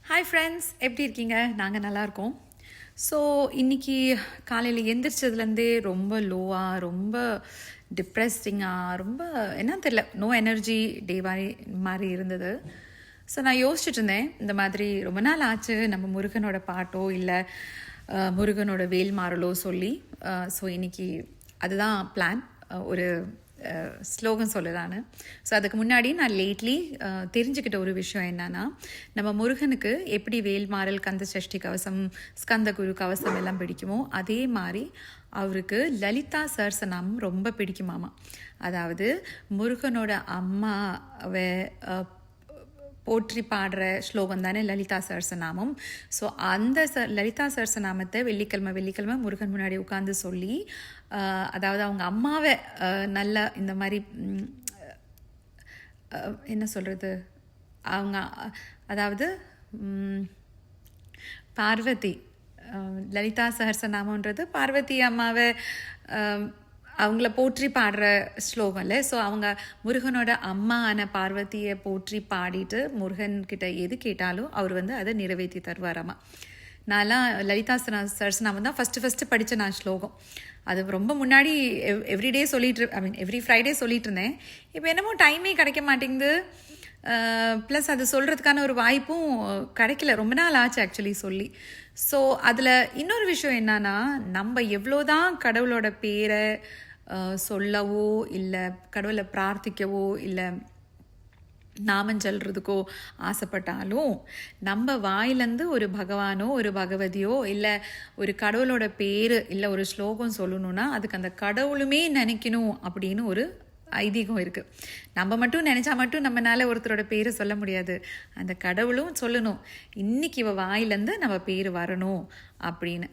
Hi friends, எப்படி இருக்கீங்க? நாங்கள் நல்லாயிருக்கோம். ஸோ இன்றைக்கி காலையில் எந்திரிச்சதுலேருந்தே ரொம்ப லோவாக, ரொம்ப டிப்ரெஸ்டிங்காக, ரொம்ப என்னன்னு தெரில, நோ எனர்ஜி டே மாதிரி இருந்தது. ஸோ நான் யோசிச்சுட்டு இருந்தேன், இந்த மாதிரி ரொம்ப நாள் ஆச்சு நம்ம முருகனோட பாட்டோ இல்லை முருகனோட வேல் மாறலோ சொல்லி. ஸோ இன்றைக்கி அதுதான் பிளான், ஒரு ஸ்லோகன் சொல்லலான்னு. ஸோ அதுக்கு முன்னாடி நான் லேட்லி தெரிஞ்சுக்கிட்ட ஒரு விஷயம் என்னன்னா, நம்ம முருகனுக்கு எப்படி வேல்மாறல், கந்த சஷ்டி கவசம், ஸ்கந்த குரு கவசம் எல்லாம் பிடிக்குமோ அதே மாதிரி அவருக்கு லலிதா சஹஸ்ரநாமம் ரொம்ப பிடிக்குமாமா. அதாவது முருகனோட அம்மாவை போற்றி பாடுற ஸ்லோகம் தானே லலிதா சஹஸ்ரநாமம். ஸோ அந்த லலிதா சஹஸ்ரநாமத்தை வெள்ளிக்கிழமை முருகன் முன்னாடி உட்காந்து சொல்லி, அதாவது அவங்க அம்மாவை நல்லா இந்த மாதிரி என்ன சொல்கிறது, அவங்க அதாவது பார்வதி, லலிதா சஹஸ்ரநாமன்றது பார்வதி அம்மாவை அவங்கள போற்றி பாடுற ஸ்லோகம் இல்லை. ஸோ அவங்க முருகனோட அம்மான பார்வதியை போற்றி பாடிட்டு முருகன்கிட்ட எது கேட்டாலும் அவர் அதை நிறைவேற்றி தருவாராமா. நான்லாம் லலிதா சஹஸ்ரநாமம் தான் ஃபஸ்ட்டு படித்த நான் ஸ்லோகம். அது ரொம்ப முன்னாடி எவ்ரிடே எவ்ரி ஃப்ரைடே சொல்லிட்டு இருந்தேன். இப்போ என்னமோ டைமே கிடைக்க மாட்டேங்குது. ப்ளஸ் அது சொல்கிறதுக்கான ஒரு வாய்ப்பும் கிடைக்கல, ரொம்ப நாள் ஆச்சு ஆக்சுவலி சொல்லி. ஸோ அதில் இன்னொரு விஷயம் என்னன்னா, நம்ம எவ்வளோதான் கடவுளோட பேரை சொல்லவோ இல்லை கடவுளை பிரார்த்திக்கவோ இல்லை நாமம் சொல்கிறதுக்கோ ஆசைப்பட்டாலும், நம்ம வாயிலேருந்து ஒரு பகவானோ ஒரு பகவதியோ இல்லை ஒரு கடவுளோட பேர் இல்லை ஒரு ஸ்லோகம் சொல்லணும்னா அதுக்கு அந்த கடவுளுமே நினைக்கணும் அப்படின்னு ஒரு ஐதீகம் இருக்குது. நம்ம மட்டும் நினச்சா மட்டும் நம்மளால ஒருத்தரோட பேரை சொல்ல முடியாது, அந்த கடவுளும் சொல்லணும் இன்னைக்கு இவ வாயிலேருந்து நம்ம பேர் வரணும் அப்படின்னு.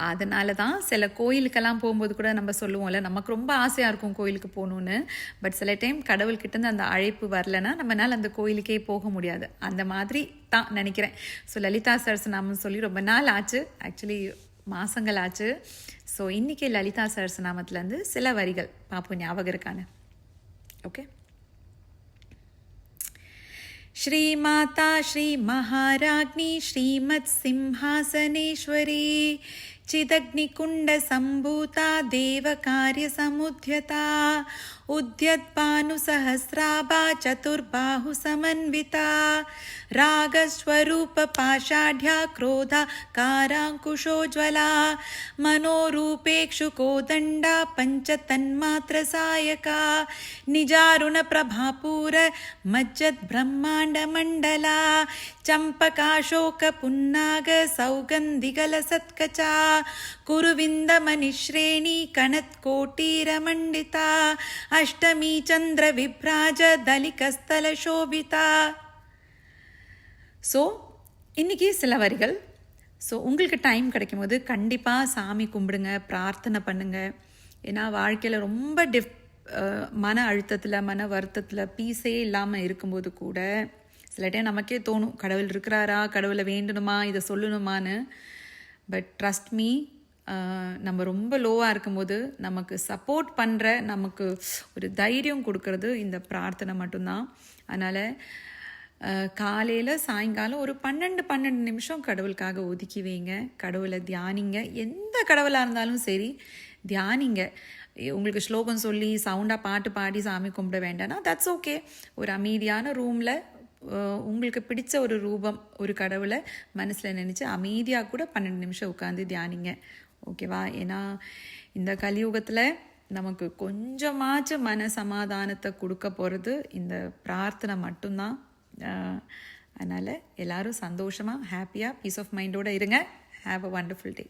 அதனால தான் சில கோயிலுக்கெல்லாம் போகும்போது கூட நம்ம சொல்லுவோம்ல, நமக்கு ரொம்ப ஆசையாக இருக்கும் கோயிலுக்கு போகணுன்னு. பட் சில டைம் கடவுள்கிட்டேருந்து அந்த அழைப்பு வரலைன்னா நம்மளால் அந்த கோயிலுக்கே போக முடியாது. அந்த மாதிரி தான் நினைக்கிறேன். ஸோ லலிதா சஹஸ்ரநாமம் சொல்லி ரொம்ப நாள் ஆச்சு, ஆக்சுவலி மாதங்கள் ஆச்சு. ஸோ இன்றைக்கி லலிதா சஹஸ்ரநாமத்துலேருந்து சில வரிகள் பார்ப்போம், ஞாபகம் இருக்கான்னு. ஓகே. श्रीमाता श्री महाराज्ञी श्रीमत् सिंहासनेश्वरी चिदग्निकुंड संभूता देवकार्य समुद्यता उद्यद्भानुसहस्राभा चतुर्बाहु समन्विता रागस्वरूप पाषाढ्या क्रोधा कारांकुशोज्वला मनोरूपेक्षु कोदंडा पंचतन्मात्र सायका निजारुण प्रभापूर मज्जद ब्रह्मांड मंडला चंपकाशोक पुन्नाग सौगंधिगल सत्कचा कुरुविंद मनिश्रेणी कणत् कोटीर मंडिता अष्टमी चंद्र विभ्राज दलिकस्थल शोभिता. ஸோ இன்றைக்கி சில வரிகள். ஸோ உங்களுக்கு டைம் கிடைக்கும் போது கண்டிப்பாக சாமி கும்பிடுங்க, பிரார்த்தனை பண்ணுங்கள். ஏன்னா வாழ்க்கையில் ரொம்ப மன அழுத்தத்தில் மன வருத்தத்தில் பீஸே இல்லாமல் இருக்கும்போது கூட சில டைம் நமக்கே தோணும், கடவுள் இருக்கிறாரா, கடவுளை வேண்டணுமா, இதை சொல்லணுமான்னு. பட் ட்ரஸ்ட் மீ, நம்ம ரொம்ப லோவாக இருக்கும்போது நமக்கு சப்போர்ட் பண்ணுற, நமக்கு ஒரு தைரியம் கொடுக்கறது இந்த பிரார்த்தனை மட்டும்தான். அதனால் காலையில் சாயங்காலம் ஒரு 12 நிமிஷம் கடவுளுக்காக ஒதுக்கி வைங்க. கடவுளை தியானிங்க. எந்த கடவுளாக இருந்தாலும் சரி தியானிங்க. உங்களுக்கு ஸ்லோகம் சொல்லி சவுண்டாக பாட்டு பாடி சாமி கும்பிட வேண்டாம்னா தட்ஸ் ஓகே. ஒரு அமைதியான ரூமில் உங்களுக்கு பிடிச்ச ஒரு ரூபம், ஒரு கடவுளை மனசில் நினச்சி அமைதியாக கூட 12 நிமிஷம் உட்காந்து தியானிங்க. ஓகேவா? ஏன்னா இந்த கலியுகத்தில் நமக்கு கொஞ்சமாச்சும் மன சமாதானத்தை கொடுக்க போகிறது இந்த பிரார்த்தனை மட்டும்தான். அதனால் எல்லோரும் சந்தோஷமாக, ஹாப்பியாக, பீஸ் ஆஃப் மைண்டோடு இருங்க. Have a wonderful day.